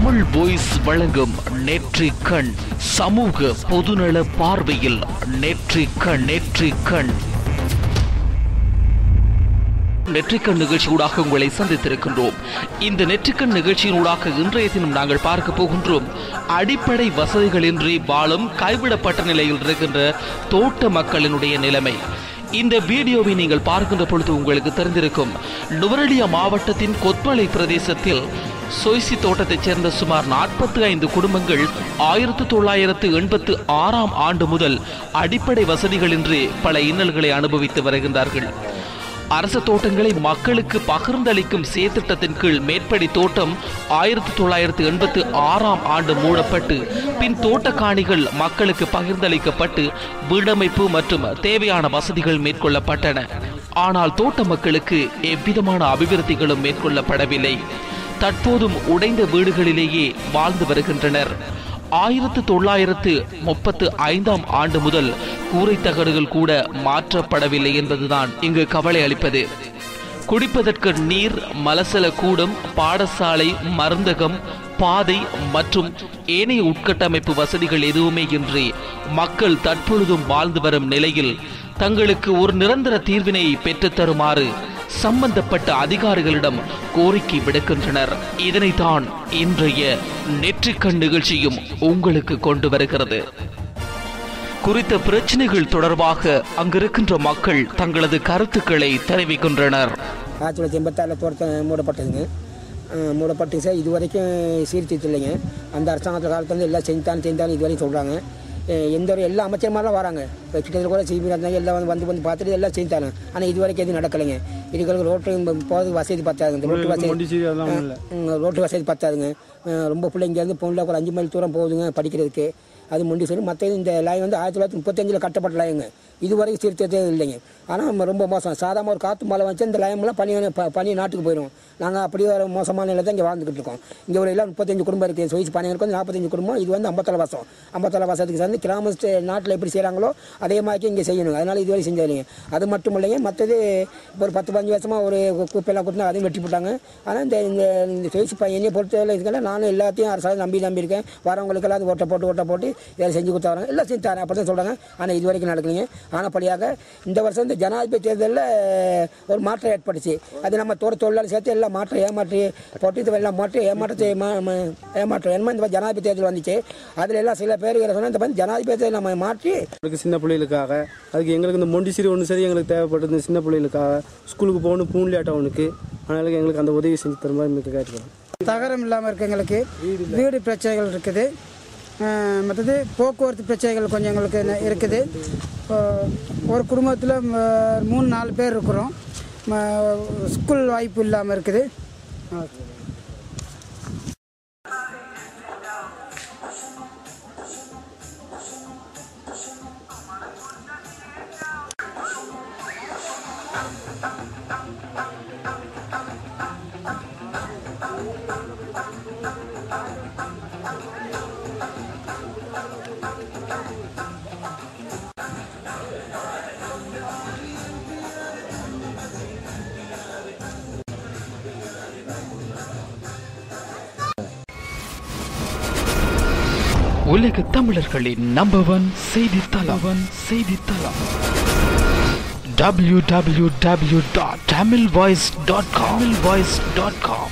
Tamil voice வழங்கும் நெற்றிக் கண் சமூக பொதுநல பார்வையில் நெற்றிக் கண் நெற்றிக்கண் நிகழ்ச்சியூடாக உங்களை சந்தித்திருக்கின்றோம். இந்த நெற்றிக்கண் நிகழ்ச்சியினூடாக இன்றைய தினம் நாங்கள் பார்க்க போகின்றோம் அடிப்படை வசதிகளின்றி வாழும் கைவிடப்பட்ட நிலையில் இருக்கின்ற தோட்ட மக்களினுடைய நிலைமை. இந்த வீடியோவை நீங்கள் பார்க்கின்ற பொழுது உங்களுக்கு தெரிந்திருக்கும், நுவரெலியா மாவட்டத்தின் கொத்மலை பிரதேசத்தில் சொய்சி தோட்டத்தைச் சேர்ந்த சுமார் 45 குடும்பங்கள் 1986 ஆண்டு முதல் அடிப்படை வசதிகளின்றி பல இன்னல்களை அனுபவித்து வருகின்றார்கள். அரசு தோட்டங்களை மக்களுக்கு பகிர்ந்தளிக்கும் செயற்திட்டத்தின் கீழ் மேற்படி தோட்டம் 1986 ஆண்டு மூடப்பட்டு பின் தோட்டக்காணிகள் மக்களுக்கு பகிர்ந்தளிக்கப்பட்டு வீடமைப்பு மற்றும் தேவையான வசதிகள் மேற்கொள்ளப்பட்டன. ஆனால் தோட்ட மக்களுக்கு எவ்விதமான அபிவிருத்திகளும் மேற்கொள்ளப்படவில்லை. தற்போதும் உடைந்த வீடுகளிலேயே வாழ்ந்து வருகின்றனர். 1935 ஆண்டு முதல் கூரை தகடுகள் கூட மாற்றப்படவில்லை என்பதுதான் இங்கு கவலை அளிப்பது. குடிப்பதற்கு நீர், மலசல கூடம், பாடசாலை, மருந்தகம், பாதை மற்றும் ஏனைய உட்கட்டமைப்பு வசதிகள் எதுவுமே இன்றி மக்கள் தற்பொழுதும் வாழ்ந்து வரும் நிலையில் தங்களுக்கு ஒரு நிரந்தர தீர்வினை பெற்றுத்தருமாறு சம்பந்தப்பட்ட அதிகாரிகளிடம் கோரிக்கை விடுக்கின்றனர். இதனைத்தான் இன்றைய நெற்றிக்கண் நிகழ்ச்சியும் உங்களுக்கு கொண்டு வருகிறது. குறித்த பிரச்சனைகள் தொடர்பாக அங்கிருக்கின்ற மக்கள் தங்களது கருத்துக்களை தெரிவிக்கின்றனர். 1986 தோட்டம் மூடப்பட்டு சார், இது வரைக்கும் சீர்திருத்தம் இல்லைங்க. அந்த அரசாங்கத்தில் காலத்தில் எல்லாம் செஞ்சாலும் இது வரைக்கும் சொல்கிறாங்க. எந்த ஒரு எல்லா அமைச்சர்மாரெலாம் வராங்க, இப்போ கிட்டத்தட்ட கூட சிபி இருந்தாங்க, எல்லாம் வந்து பார்த்துட்டு எல்லாம் செஞ்சாங்க. ஆனால் இது வரைக்கும் எதுவும் நடக்கலைங்க. இதுக்கு ரோட்டு போகிறதுக்கு வசதி பத்தாதுங்க. ரோட்டு வசதி பத்தாதுங்க. ரொம்ப பிள்ளைங்க பொண்ணுல ஒரு 5 மைல் தூரம் போகுதுங்க படிக்கிறதுக்கு. அது முண்டி சொல்லி மற்றது இந்த லைன் வந்து 1935 கட்டப்பட்ட லைனுங்க. இது வரைக்கும் சீர்திருத்தே இல்லைங்க. ஆனால் ரொம்ப மோசம். சாதாரண ஒரு காற்று மழை வச்சு இந்த லைன்லாம் பனி நாட்டுக்கு போயிடும். நாங்கள் அப்படியே ஒரு மோசமான நிலை தான் இங்கே வாழ்ந்துக்கிட்டு இருக்கோம். இங்கே ஒரு எல்லாம் 35 குடும்பம் இருக்குது. சொய்ஸ் பானைகளுக்கு வந்து 45 குடும்பம். இது வந்து 57 வருஷத்துக்கு சேர்ந்து கிராம நாட்டில் எப்படி செய்கிறாங்களோ அதே மாதிரி இங்கே செய்யணும். அதனால் இதுவரை செஞ்சாருங்க. அது மட்டும் இல்லைங்க, மற்றது ஒரு 10-15 வருஷமாக ஒரு குப்பையெல்லாம் கொடுத்தா அதையும் வெட்டி போட்டாங்க. ஆனால் இந்த சொய்ஸ் என்னையை பொறுத்தவரை இதுக்கெல்லாம் நானும் எல்லாத்தையும் அரசாங்கம் நம்பியிருக்கேன். வரவங்களுக்கெல்லாம் ஓட்ட போட்டு இதை செஞ்சு கொடுத்தா வராங்க, எல்லாம் செஞ்சு தரேன் அப்படி தான் சொல்கிறாங்க. ஆனால் இது வரைக்கும் நடக்கலைங்க. ஆனால் படியாக இந்த வருஷம் இந்த ஜனாதிபதி தேர்தலில் ஒரு மாற்றம் ஏற்பட்டுச்சு. அது நம்ம தொழிலாளர் சேர்த்து எல்லாம் ஏமாற்றி போட்டு இது எல்லாம் ஏமாற்றம் இந்த ஜனாதிபதி தேர்தல் வந்துச்சு. அதில் எல்லாம் சில பேர் சொன்னால் இந்த மாதிரி ஜனாதிபதி நம்ம மாற்றி சின்ன பிள்ளைகளுக்காக அதுக்கு எங்களுக்கு இந்த மொண்டிசிரி ஒன்று சரி எங்களுக்கு தேவைப்பட்டது. சின்ன பிள்ளைகளுக்காக ஸ்கூலுக்கு போகணும், பூன்லேட்டா ஒன்றுக்கு. அதனால எங்களுக்கு அந்த உதவி செஞ்சு தர மாதிரி மிக கேட்டுக்கிறோம். தகரம் இல்லாமல் இருக்கு, எங்களுக்கு வீடு பிரச்சனைகள் இருக்குது. மற்றது போக்குவரத்து பிரச்சனைகள் கொஞ்சம் எங்களுக்கு இருக்குது. ஒரு குடும்பத்தில் 3-4 பேர் இருக்கிறோம். ஸ்கூல் வாய்ப்பு இல்லாமல் இருக்குது. உலக தமிழர்களின் நம்பர் 1 செய்தித்தளம் www.tamilvoice.com